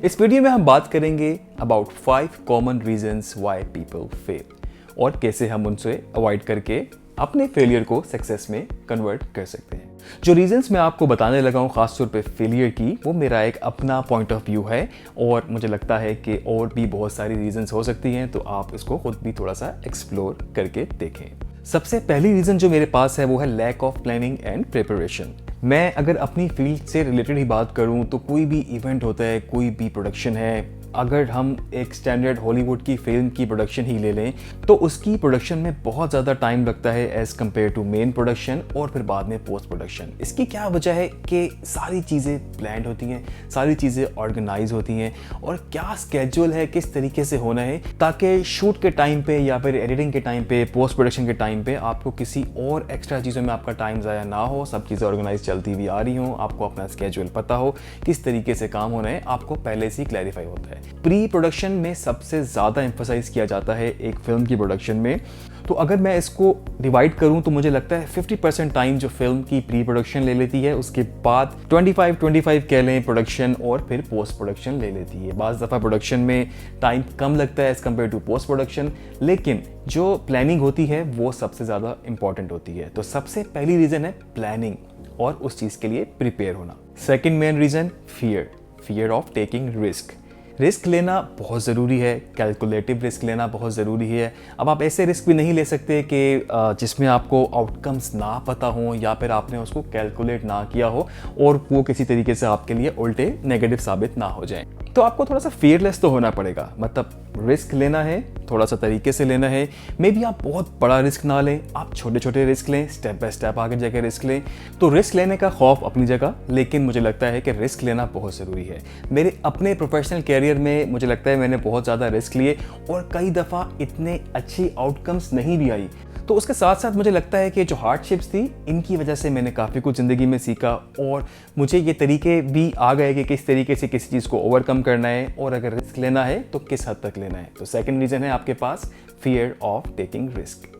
इस वीडियो में हम बात करेंगे about 5 common reasons why people fail और कैसे हम उनसे अवॉइड करके अपने फेलियर को सक्सेस में कन्वर्ट कर सकते हैं। जो रीजंस मैं आपको बताने लगा हूँ खासतौर पे फेलियर की, वो मेरा एक अपना पॉइंट ऑफ व्यू है और मुझे लगता है कि और भी बहुत सारी रीजंस हो सकती हैं, तो आप इसको खुद भी थोड़ा सा एक्सप्लोर करके देखें। सबसे पहली रीज़न जो मेरे पास है वो है lack of planning and preparation. मैं अगर अपनी फील्ड से रिलेटेड ही बात करूं तो कोई भी इवेंट होता है, कोई भी प्रोडक्शन है, अगर हम एक स्टैंडर्ड हॉलीवुड की फिल्म की प्रोडक्शन ही ले लें तो उसकी प्रोडक्शन में बहुत ज़्यादा टाइम लगता है as compare to main production और फिर बाद में पोस्ट प्रोडक्शन। इसकी क्या वजह है कि सारी चीज़ें प्लान्ड होती हैं, सारी चीज़ें ऑर्गेनाइज होती हैं और क्या स्केड्यूल है, किस तरीके से होना है ताकि शूट के टाइम पे या फिर एडिटिंग के टाइम पे, पोस्ट प्रोडक्शन के टाइम पे आपको किसी और एक्स्ट्रा चीज़ों में आपका टाइम ज़ाया ना हो, सब चीज़ें ऑर्गेनाइज चलती हुई आ रही हों, आपको अपना स्केड्यूल पता हो, किस तरीके से काम होना है आपको पहले से ही क्लैरिफाई होता है। प्री प्रोडक्शन में सबसे ज़्यादा एम्फसाइज किया जाता है एक फिल्म की प्रोडक्शन में, तो अगर मैं इसको डिवाइड करूं तो मुझे लगता है 50% टाइम जो फिल्म की प्री प्रोडक्शन ले लेती है, उसके बाद 25 कह लें प्रोडक्शन और फिर पोस्ट प्रोडक्शन ले लेती है। बाज़ दफ़ा प्रोडक्शन में टाइम कम लगता है as compare to post production, लेकिन जो प्लानिंग होती है वो सबसे ज़्यादा इंपॉर्टेंट होती है। तो सबसे पहली रीज़न है प्लानिंग और उस चीज़ के लिए प्रिपेयर होना। Second main reason fear of taking risk लेना बहुत ज़रूरी है, कैलकुलेटिव रिस्क लेना बहुत ज़रूरी है। अब आप ऐसे रिस्क भी नहीं ले सकते कि जिसमें आपको आउटकम्स ना पता हो या फिर आपने उसको कैलकुलेट ना किया हो और वो किसी तरीके से आपके लिए उल्टे नेगेटिव साबित ना हो जाए। तो आपको थोड़ा सा फियरलेस तो होना पड़ेगा, मतलब रिस्क लेना है, थोड़ा सा तरीके से लेना है। मे बी आप बहुत बड़ा रिस्क ना लें, आप छोटे छोटे रिस्क लें, स्टेप बाय स्टेप आगे जाके रिस्क लें। तो रिस्क लेने का खौफ अपनी जगह, लेकिन मुझे लगता है कि रिस्क लेना बहुत ज़रूरी है। मेरे अपने प्रोफेशनल कैरियर में मुझे लगता है मैंने बहुत ज़्यादा रिस्क लिए और कई दफ़ा इतने अच्छी आउटकम्स नहीं भी आई। तो उसके साथ साथ मुझे लगता है कि जो हार्डशिप्स थी इनकी वजह से मैंने काफ़ी कुछ ज़िंदगी में सीखा और मुझे ये तरीके भी आ गए कि किस तरीके से किसी चीज़ को ओवरकम करना है और अगर रिस्क लेना है तो किस हद तक लेना है। तो सेकंड रीज़न है आपके पास fear of taking risk.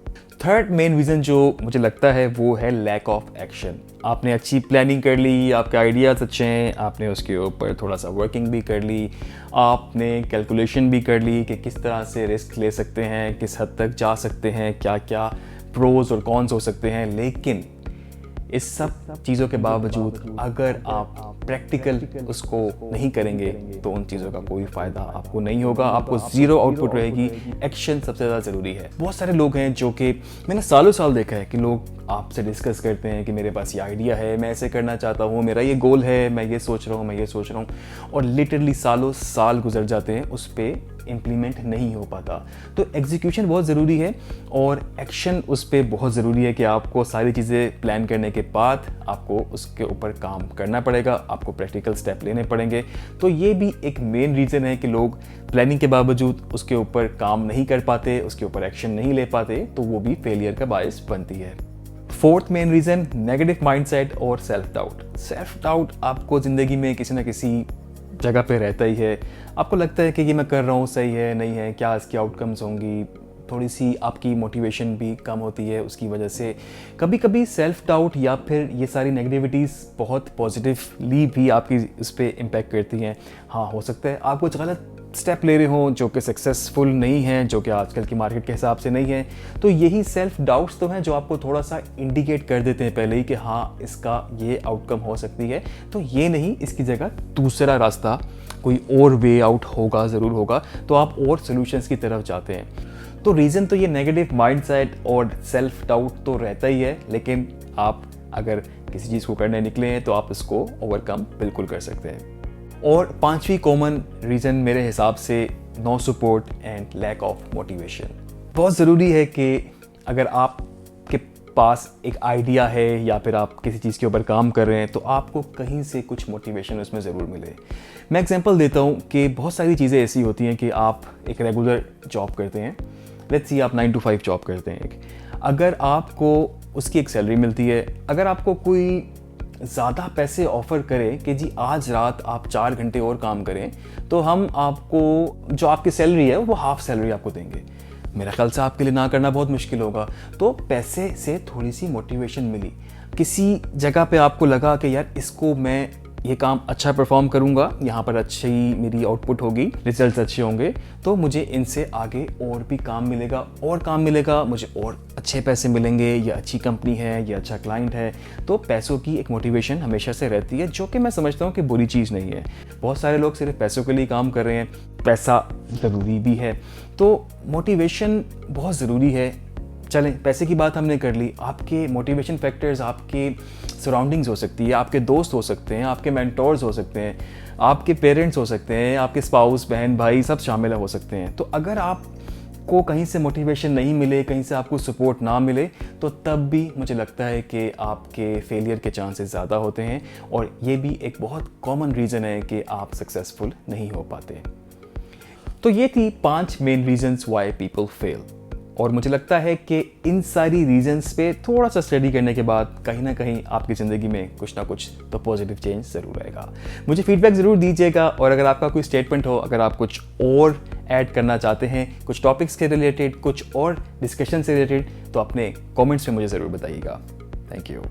Third main reason जो मुझे लगता है वो है लैक ऑफ एक्शन। आपने अच्छी प्लानिंग कर ली, आपके आइडियाज़ अच्छे हैं, आपने उसके ऊपर थोड़ा सा वर्किंग भी कर ली, आपने कैलकुलेशन भी कर ली कि किस तरह से रिस्क ले सकते हैं, किस हद तक जा सकते हैं, क्या क्या प्रोज और कॉन्स हो सकते हैं, लेकिन इस सब चीज़ों के बावजूद अगर आप प्रैक्टिकल उसको नहीं करेंगे तो उन चीज़ों का कोई फ़ायदा आपको नहीं होगा, आपको ज़ीरो आउटपुट रहेगी। एक्शन सबसे ज़्यादा ज़रूरी है। बहुत सारे लोग हैं जो कि मैंने सालों साल देखा है कि लोग आपसे डिस्कस करते हैं कि मेरे पास ये आइडिया है, मैं ऐसे करना चाहता हूँ, मेरा ये गोल है, मैं ये सोच रहा हूँ, और लिटरली सालों साल गुजर जाते हैं, उस पर इम्प्लीमेंट नहीं हो पाता। तो एग्जीक्यूशन बहुत ज़रूरी है और एक्शन उस पर बहुत ज़रूरी है कि आपको सारी चीज़ें प्लान करने के बाद आपको उसके ऊपर काम करना पड़ेगा, आपको प्रैक्टिकल स्टेप लेने पड़ेंगे। तो ये भी एक मेन रीज़न है कि लोग प्लानिंग के बावजूद उसके ऊपर काम नहीं कर पाते, उसके ऊपर एक्शन नहीं ले पाते, तो वो भी फेलियर का बायस बनती है। Fourth main reason negative mindset और सेल्फ डाउट आपको ज़िंदगी में किसी न किसी जगह पे रहता ही है। आपको लगता है कि ये मैं कर रहा हूँ सही है, नहीं है, क्या इसकी आउटकम्स होंगी, थोड़ी सी आपकी मोटिवेशन भी कम होती है उसकी वजह से। कभी कभी सेल्फ डाउट या फिर ये सारी नेगेटिविटीज़ बहुत पॉजिटिवली भी आपकी उस पर इम्पैक्ट करती हैं। हाँ, हो सकता है आप कुछ गलत स्टेप ले रहे हों जो कि सक्सेसफुल नहीं हैं, जो कि आजकल की मार्केट के हिसाब से नहीं है। तो यही सेल्फ डाउट्स तो हैं जो आपको थोड़ा सा इंडिकेट कर देते हैं पहले ही कि हाँ, इसका ये आउटकम हो सकती है, तो ये नहीं, इसकी जगह दूसरा रास्ता, कोई और वे आउट होगा, ज़रूर होगा, तो आप और सोल्यूशंस की तरफ जाते हैं। तो रीज़न तो ये नेगेटिव माइंडसेट और सेल्फ डाउट तो रहता ही है, लेकिन आप अगर किसी चीज़ को करने निकले हैं तो आप इसको ओवरकम बिल्कुल कर सकते हैं। और पांचवी कॉमन रीज़न मेरे हिसाब से no support and lack of motivation. बहुत ज़रूरी है कि अगर आपके पास एक आइडिया है या फिर आप किसी चीज़ के ऊपर काम कर रहे हैं तो आपको कहीं से कुछ मोटिवेशन उसमें ज़रूर मिले। मैं एग्जांपल देता हूँ कि बहुत सारी चीज़ें ऐसी होती हैं कि आप एक रेगुलर जॉब करते हैं, लेट्स सी आप 9 to 5 जॉब करते हैं एक, अगर आपको उसकी एक सैलरी मिलती है, अगर आपको कोई ज़्यादा पैसे ऑफ़र करे कि जी आज रात आप 4 घंटे और काम करें तो हम आपको जो आपकी सैलरी है वो हाफ सैलरी आपको देंगे, मेरा ख्याल से आपके लिए ना करना बहुत मुश्किल होगा। तो पैसे से थोड़ी सी मोटिवेशन मिली, किसी जगह पे आपको लगा कि यार इसको मैं ये काम अच्छा परफॉर्म करूँगा, यहाँ पर अच्छी मेरी आउटपुट होगी, रिजल्ट्स अच्छे होंगे, तो मुझे इनसे आगे और भी काम मिलेगा, मुझे और अच्छे पैसे मिलेंगे, ये अच्छी कंपनी है, ये अच्छा क्लाइंट है। तो पैसों की एक मोटिवेशन हमेशा से रहती है, जो कि मैं समझता हूँ कि बुरी चीज़ नहीं है। बहुत सारे लोग सिर्फ पैसों के लिए काम कर रहे हैं, पैसा ज़रूरी भी है, तो मोटिवेशन बहुत ज़रूरी है। चलें, पैसे की बात हमने कर ली, आपके मोटिवेशन फैक्टर्स आपके सराउंडिंग्स हो सकती है, आपके दोस्त हो सकते हैं, आपके मेंटोर्स हो सकते हैं, आपके पेरेंट्स हो सकते हैं, आपके स्पाउस, बहन भाई सब शामिल हो सकते हैं। तो अगर आपको कहीं से मोटिवेशन नहीं मिले, कहीं से आपको सपोर्ट ना मिले, तो तब भी मुझे लगता है कि आपके फेलियर के चांसेस ज़्यादा होते हैं, और ये भी एक बहुत कॉमन रीज़न है कि आप सक्सेसफुल नहीं हो पाते। तो ये थी 5 main reasons why people fail, और मुझे लगता है कि इन सारी रीजंस पे थोड़ा सा स्टडी करने के बाद कहीं ना कहीं आपकी ज़िंदगी में कुछ ना कुछ तो पॉजिटिव चेंज ज़रूर आएगा। मुझे फीडबैक ज़रूर दीजिएगा, और अगर आपका कोई स्टेटमेंट हो, अगर आप कुछ और ऐड करना चाहते हैं, कुछ टॉपिक्स के रिलेटेड, कुछ और डिस्कशन से रिलेटेड, तो अपने कमेंट्स में मुझे ज़रूर बताइएगा। Thank you.